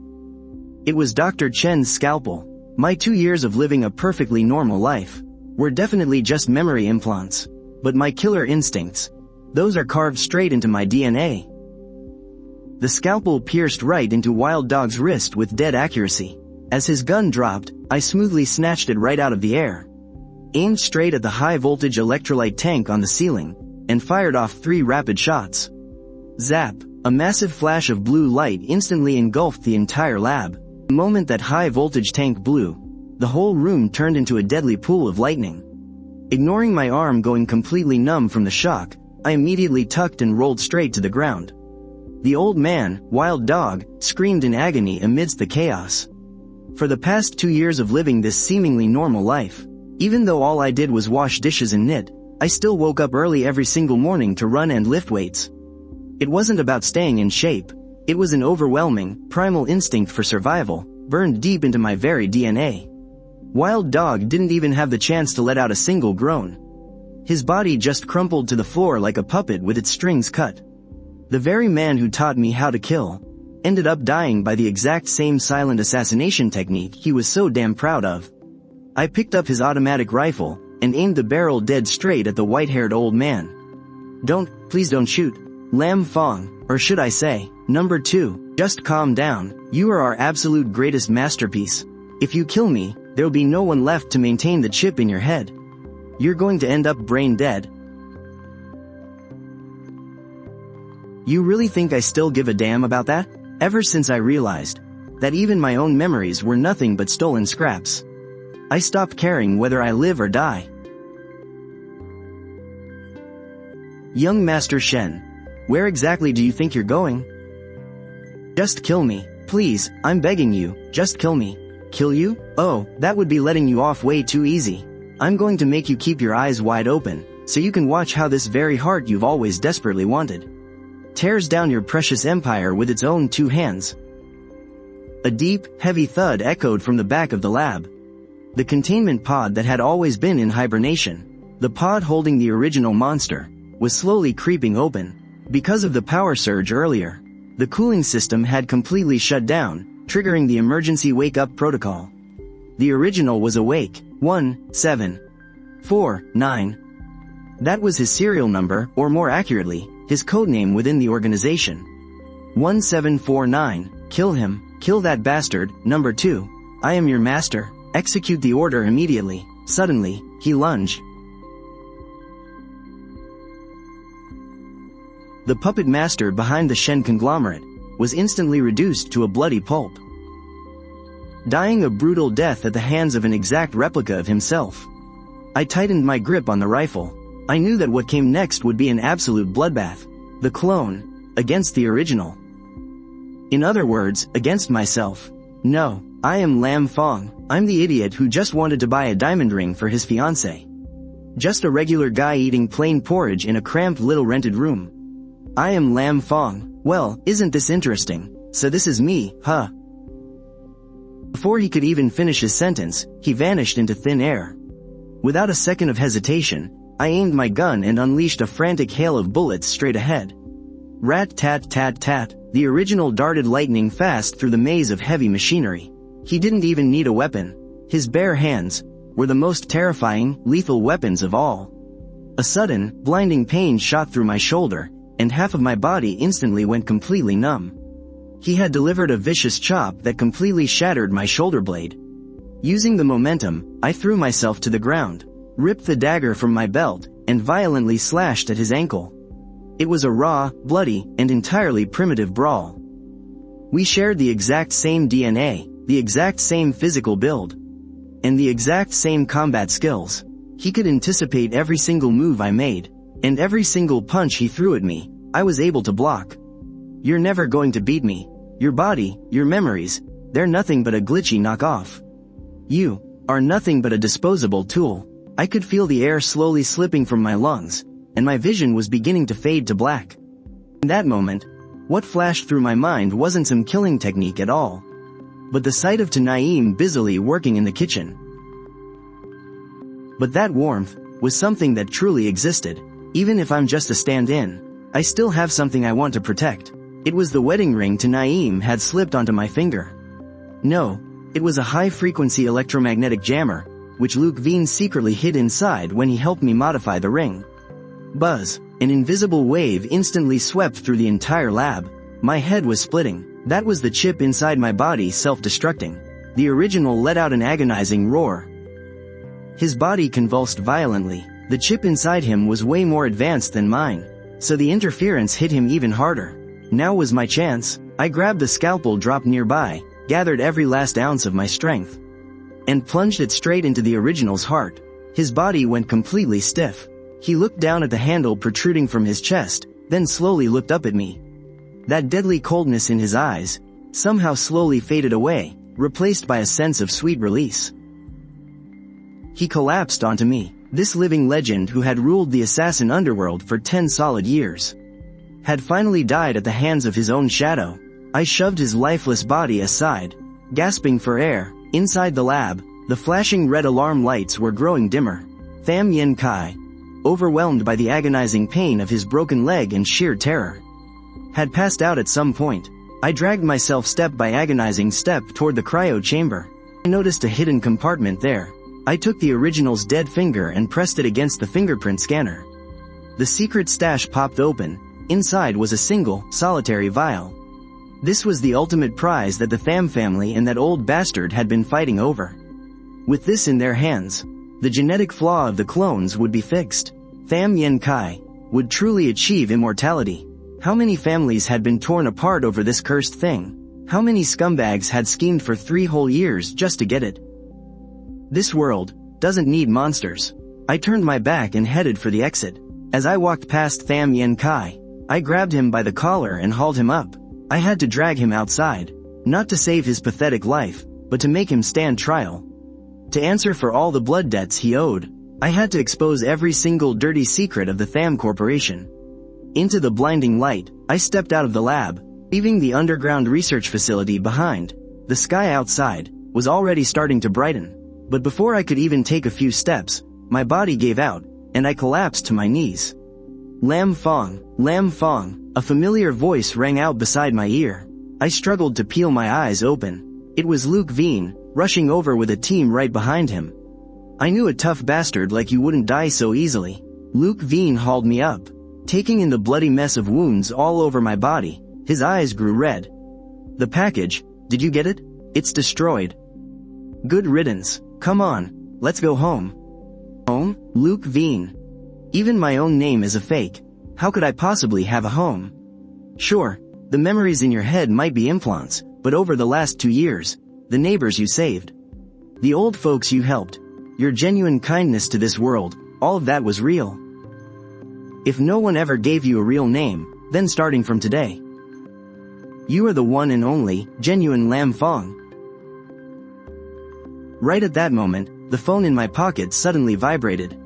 It was Dr. Chen's scalpel. My 2 years of living a perfectly normal life were definitely just memory implants. But my killer instincts, those are carved straight into my DNA. The scalpel pierced right into Wild Dog's wrist with dead accuracy. As his gun dropped, I smoothly snatched it right out of the air, aimed straight at the high-voltage electrolyte tank on the ceiling, and fired off 3 rapid shots. Zap! A massive flash of blue light instantly engulfed the entire lab. The moment that high-voltage tank blew, the whole room turned into a deadly pool of lightning. Ignoring my arm going completely numb from the shock, I immediately tucked and rolled straight to the ground. The old man, Wild Dog, screamed in agony amidst the chaos. For the past 2 years of living this seemingly normal life, even though all I did was wash dishes and knit, I still woke up early every single morning to run and lift weights. It wasn't about staying in shape. It was an overwhelming, primal instinct for survival, burned deep into my very DNA. Wild Dog didn't even have the chance to let out a single groan. His body just crumpled to the floor like a puppet with its strings cut. The very man who taught me how to kill ended up dying by the exact same silent assassination technique he was so damn proud of. I picked up his automatic rifle and aimed the barrel dead straight at the white-haired old man. Please don't shoot. Lam Fong, or should I say, number 2, just calm down. You are our absolute greatest masterpiece. If you kill me, there'll be no one left to maintain the chip in your head. You're going to end up brain dead. You really think I still give a damn about that? Ever since I realized that even my own memories were nothing but stolen scraps, I stopped caring whether I live or die. Young Master Shen, where exactly do you think you're going? Just kill me. Please, I'm begging you, just kill me. Kill you? Oh, that would be letting you off way too easy. I'm going to make you keep your eyes wide open, so you can watch how this very heart you've always desperately wanted tears down your precious empire with its own 2 hands. A deep, heavy thud echoed from the back of the lab. The containment pod that had always been in hibernation, the pod holding the original monster, was slowly creeping open. Because of the power surge earlier, the cooling system had completely shut down, triggering the emergency wake-up protocol. The original was awake. 1749. That was his serial number, or more accurately, his codename within the organization. 1749. Kill him. Kill that bastard. Number 2. I am your master. Execute the order immediately. Suddenly, he lunged. The puppet master behind the Shen conglomerate was instantly reduced to a bloody pulp, dying a brutal death at the hands of an exact replica of himself. I tightened my grip on the rifle. I knew that what came next would be an absolute bloodbath. The clone against the original. In other words, against myself. No, I am Lam Fong. I'm the idiot who just wanted to buy a diamond ring for his fiancée. Just a regular guy eating plain porridge in a cramped little rented room. I am Lam Fong. Well, isn't this interesting? So this is me, huh? Before he could even finish his sentence, he vanished into thin air. Without a second of hesitation, I aimed my gun and unleashed a frantic hail of bullets straight ahead. Rat-tat-tat-tat, the original darted lightning fast through the maze of heavy machinery. He didn't even need a weapon. His bare hands were the most terrifying, lethal weapons of all. A sudden, blinding pain shot through my shoulder, and half of my body instantly went completely numb. He had delivered a vicious chop that completely shattered my shoulder blade. Using the momentum, I threw myself to the ground, ripped the dagger from my belt, and violently slashed at his ankle. It was a raw, bloody, and entirely primitive brawl. We shared the exact same DNA, the exact same physical build, and the exact same combat skills. He could anticipate every single move I made, and every single punch he threw at me, I was able to block. You're never going to beat me. Your body, your memories, they're nothing but a glitchy knockoff. You are nothing but a disposable tool. I could feel the air slowly slipping from my lungs, and my vision was beginning to fade to black. In that moment, what flashed through my mind wasn't some killing technique at all, but the sight of Tanaim busily working in the kitchen. But that warmth was something that truly existed. Even if I'm just a stand-in, I still have something I want to protect. It was the wedding ring Tanaim had slipped onto my finger. No, it was a high-frequency electromagnetic jammer, which Luke Veen secretly hid inside when he helped me modify the ring. Buzz, an invisible wave instantly swept through the entire lab. My head was splitting. That was the chip inside my body self-destructing. The original let out an agonizing roar. His body convulsed violently. The chip inside him was way more advanced than mine, so the interference hit him even harder. Now was my chance. I grabbed the scalpel dropped nearby, gathered every last ounce of my strength, and plunged it straight into the original's heart. His body went completely stiff. He looked down at the handle protruding from his chest, then slowly looked up at me. That deadly coldness in his eyes somehow slowly faded away, replaced by a sense of sweet release. He collapsed onto me. This living legend who had ruled the assassin underworld for 10 solid years had finally died at the hands of his own shadow. I shoved his lifeless body aside, gasping for air. Inside the lab, the flashing red alarm lights were growing dimmer. Tham Yen Kai, overwhelmed by the agonizing pain of his broken leg and sheer terror, had passed out at some point. I dragged myself step by agonizing step toward the cryo chamber. I noticed a hidden compartment there. I took the original's dead finger and pressed it against the fingerprint scanner. The secret stash popped open. Inside was a single, solitary vial. This was the ultimate prize that the Tham family and that old bastard had been fighting over. With this in their hands, the genetic flaw of the clones would be fixed. Tham Yen Kai would truly achieve immortality. How many families had been torn apart over this cursed thing? How many scumbags had schemed for 3 whole years just to get it? This world doesn't need monsters. I turned my back and headed for the exit. As I walked past Tham Yen Kai, I grabbed him by the collar and hauled him up. I had to drag him outside, not to save his pathetic life, but to make him stand trial. To answer for all the blood debts he owed, I had to expose every single dirty secret of the Tham Corporation. Into the blinding light, I stepped out of the lab, leaving the underground research facility behind. The sky outside was already starting to brighten, but before I could even take a few steps, my body gave out, and I collapsed to my knees. Lam Fong, a familiar voice rang out beside my ear. I struggled to peel my eyes open. It was Luke Veen, rushing over with a team right behind him. I knew a tough bastard like you wouldn't die so easily. Luke Veen hauled me up. Taking in the bloody mess of wounds all over my body, his eyes grew red. The package, did you get it? It's destroyed. Good riddance. Come on, let's go home. Home? Luke Veen. Even my own name is a fake. How could I possibly have a home? Sure, the memories in your head might be implants, but over the last 2 years, the neighbors you saved, the old folks you helped, your genuine kindness to this world, all of that was real. If no one ever gave you a real name, then starting from today, you are the one and only, genuine Lam Fong. Right at that moment, the phone in my pocket suddenly vibrated.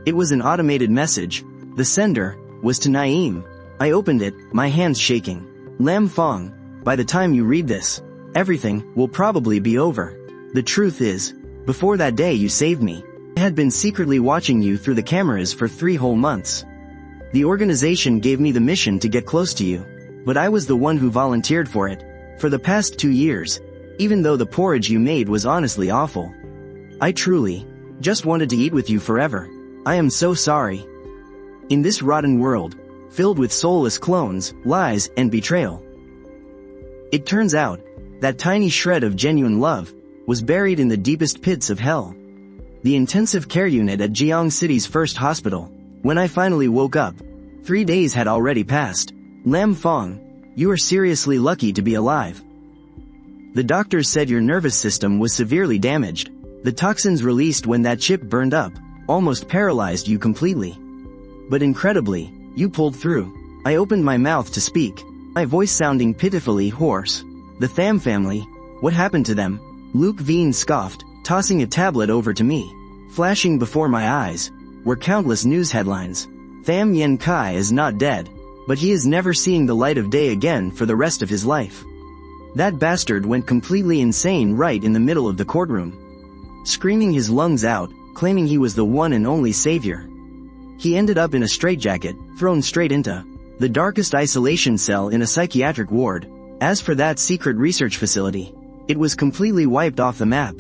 It was an automated message. The sender was to Naeem. I opened it, my hands shaking. Lam Fong, by the time you read this, everything will probably be over. The truth is, before that day you saved me, I had been secretly watching you through the cameras for 3 whole months. The organization gave me the mission to get close to you, but I was the one who volunteered for it. For the past 2 years, even though the porridge you made was honestly awful, I truly just wanted to eat with you forever. I am so sorry. In this rotten world, filled with soulless clones, lies, and betrayal, it turns out, that tiny shred of genuine love was buried in the deepest pits of hell. The intensive care unit at Jiang City's first hospital. When I finally woke up, 3 days had already passed. Lam Fong, you are seriously lucky to be alive. The doctors said your nervous system was severely damaged. The toxins released when that chip burned up almost paralyzed you completely. But incredibly, you pulled through. I opened my mouth to speak, my voice sounding pitifully hoarse. The Tham family, what happened to them? Luke Veen scoffed, tossing a tablet over to me. Flashing before my eyes were countless news headlines. Tham Yen Kai is not dead, but he is never seeing the light of day again for the rest of his life. That bastard went completely insane right in the middle of the courtroom, screaming his lungs out, claiming he was the one and only savior. He ended up in a straitjacket, thrown straight into the darkest isolation cell in a psychiatric ward. As for that secret research facility, it was completely wiped off the map.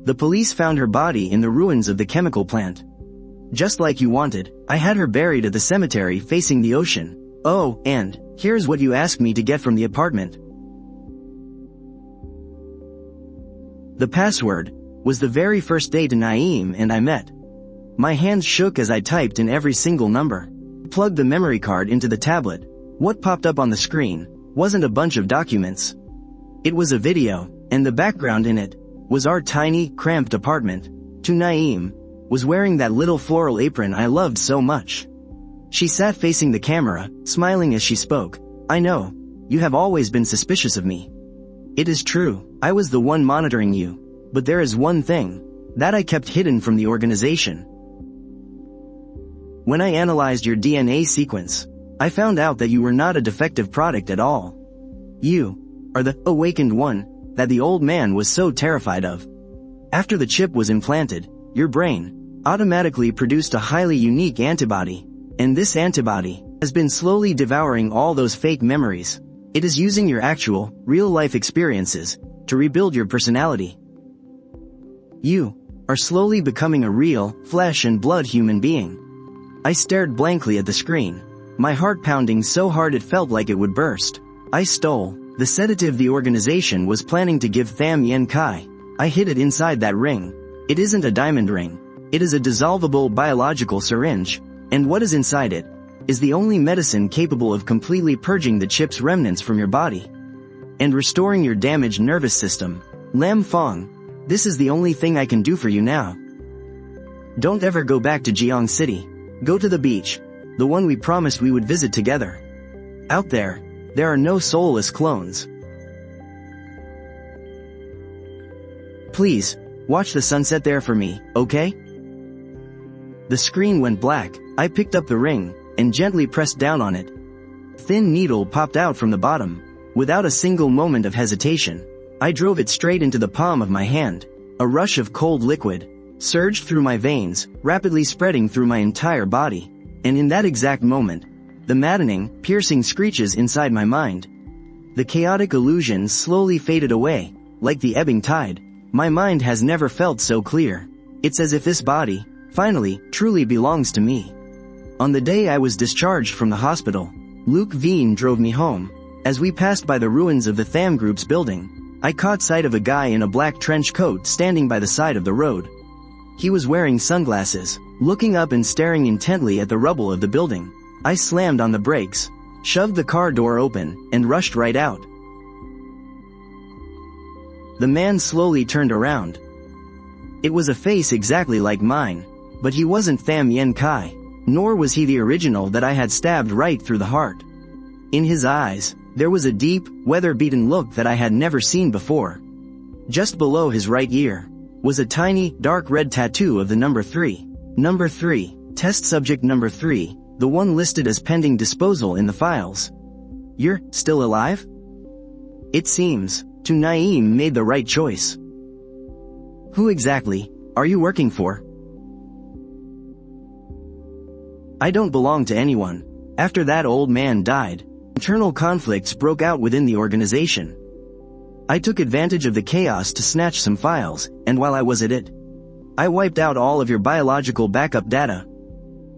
The police found her body in the ruins of the chemical plant. Just like you wanted, I had her buried at the cemetery facing the ocean. Oh, and here's what you asked me to get from the apartment. The password was the very first day to Naeem and I met. My hands shook as I typed in every single number. Plugged the memory card into the tablet. What popped up on the screen wasn't a bunch of documents. It was a video, and the background in it was our tiny, cramped apartment. To Naeem was wearing that little floral apron I loved so much. She sat facing the camera, smiling as she spoke. I know, you have always been suspicious of me. It is true, I was the one monitoring you. But there is one thing that I kept hidden from the organization. When I analyzed your DNA sequence, I found out that you were not a defective product at all. You are the awakened one that the old man was so terrified of. After the chip was implanted, your brain automatically produced a highly unique antibody, and this antibody has been slowly devouring all those fake memories. It is using your actual, real-life experiences to rebuild your personality. You are slowly becoming a real, flesh and blood human being. I stared blankly at the screen, my heart pounding so hard it felt like it would burst. I stole the sedative the organization was planning to give Tham Yen Kai. I hid it inside that ring. It isn't a diamond ring. It is a dissolvable biological syringe, and what is inside it is the only medicine capable of completely purging the chip's remnants from your body and restoring your damaged nervous system. Lam Fong, this is the only thing I can do for you now. Don't ever go back to Jiang City. Go to the beach, the one we promised we would visit together. Out there are no soulless clones. Please, watch the sunset there for me, okay? The screen went black. I picked up the ring and gently pressed down on it. Thin needle popped out from the bottom. Without a single moment of hesitation, I drove it straight into the palm of my hand. A rush of cold liquid surged through my veins, rapidly spreading through my entire body. And in that exact moment, The maddening, piercing screeches inside my mind. The chaotic illusions slowly faded away, like the ebbing tide. My mind has never felt so clear. It's as if this body, finally, truly belongs to me. On the day I was discharged from the hospital, Luke Veen drove me home. As we passed by the ruins of the Tham Group's building, I caught sight of a guy in a black trench coat standing by the side of the road. He was wearing sunglasses, looking up and staring intently at the rubble of the building. I slammed on the brakes, shoved the car door open, and rushed right out. The man slowly turned around. It was a face exactly like mine, but he wasn't Tham Yen Kai, nor was he the original that I had stabbed right through the heart. In his eyes, there was a deep, weather-beaten look that I had never seen before. Just below his right ear was a tiny, dark red tattoo of the number 3. Number 3, test subject number 3, the one listed as pending disposal in the files. You're still alive? It seems, to Naeem made the right choice. Who exactly are you working for? I don't belong to anyone. After that old man died, internal conflicts broke out within the organization. I took advantage of the chaos to snatch some files, and while I was at it, I wiped out all of your biological backup data.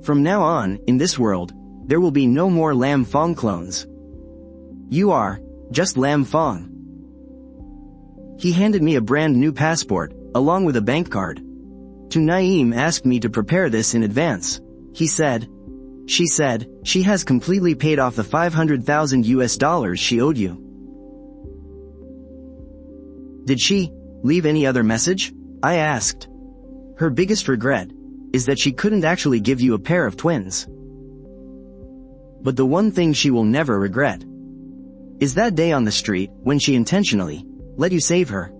From now on, in this world, there will be no more Lam Fong clones. You are just Lam Fong. He handed me a brand new passport, along with a bank card. To Naeem asked me to prepare this in advance. She said, she has completely paid off the $500,000 she owed you. Did she leave any other message? I asked. Her biggest regret is that she couldn't actually give you a pair of twins. But the one thing she will never regret is that day on the street when she intentionally let you save her.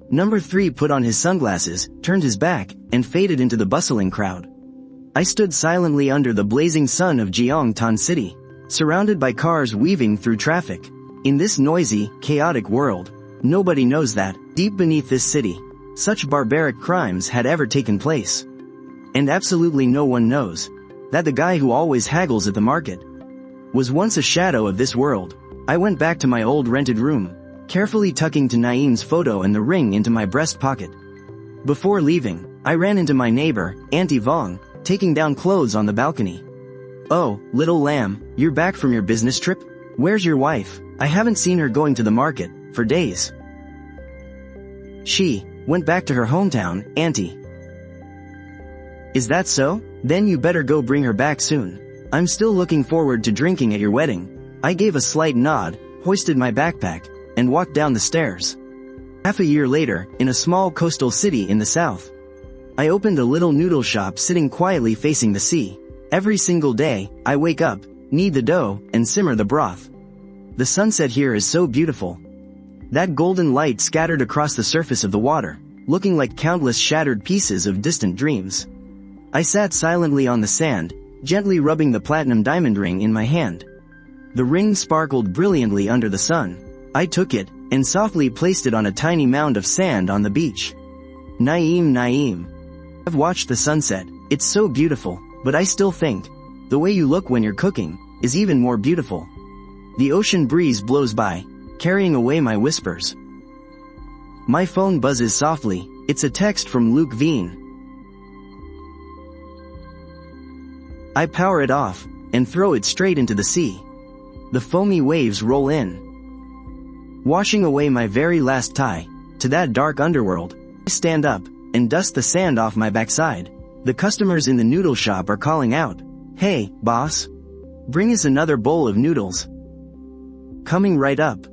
Number 3 put on his sunglasses, turned his back, and faded into the bustling crowd. I stood silently under the blazing sun of Gyeongtan City, surrounded by cars weaving through traffic. In this noisy, chaotic world, nobody knows that, deep beneath this city, such barbaric crimes had ever taken place. And absolutely no one knows that the guy who always haggles at the market was once a shadow of this world. I went back to my old rented room, carefully tucking to Naeem's photo and the ring into my breast pocket. Before leaving, I ran into my neighbor, Auntie Vong, taking down clothes on the balcony. Oh, little lamb, you're back from your business trip? Where's your wife? I haven't seen her going to the market for days. She went back to her hometown, Auntie. Is that so? Then you better go bring her back soon. I'm still looking forward to drinking at your wedding. I gave a slight nod, hoisted my backpack, and walked down the stairs. Half a year later, in a small coastal city in the south, I opened a little noodle shop sitting quietly facing the sea. Every single day, I wake up, knead the dough, and simmer the broth. The sunset here is so beautiful. That golden light scattered across the surface of the water, looking like countless shattered pieces of distant dreams. I sat silently on the sand, gently rubbing the platinum diamond ring in my hand. The ring sparkled brilliantly under the sun. I took it, and softly placed it on a tiny mound of sand on the beach. Naeem. I've watched the sunset, it's so beautiful, but I still think the way you look when you're cooking is even more beautiful. The ocean breeze blows by, carrying away my whispers. My phone buzzes softly, it's a text from Luke Veen. I power it off, and throw it straight into the sea. The foamy waves roll in, washing away my very last tie to that dark underworld. I stand up, and dust the sand off my backside. The customers in the noodle shop are calling out, "Hey, boss! Bring us another bowl of noodles." Coming right up.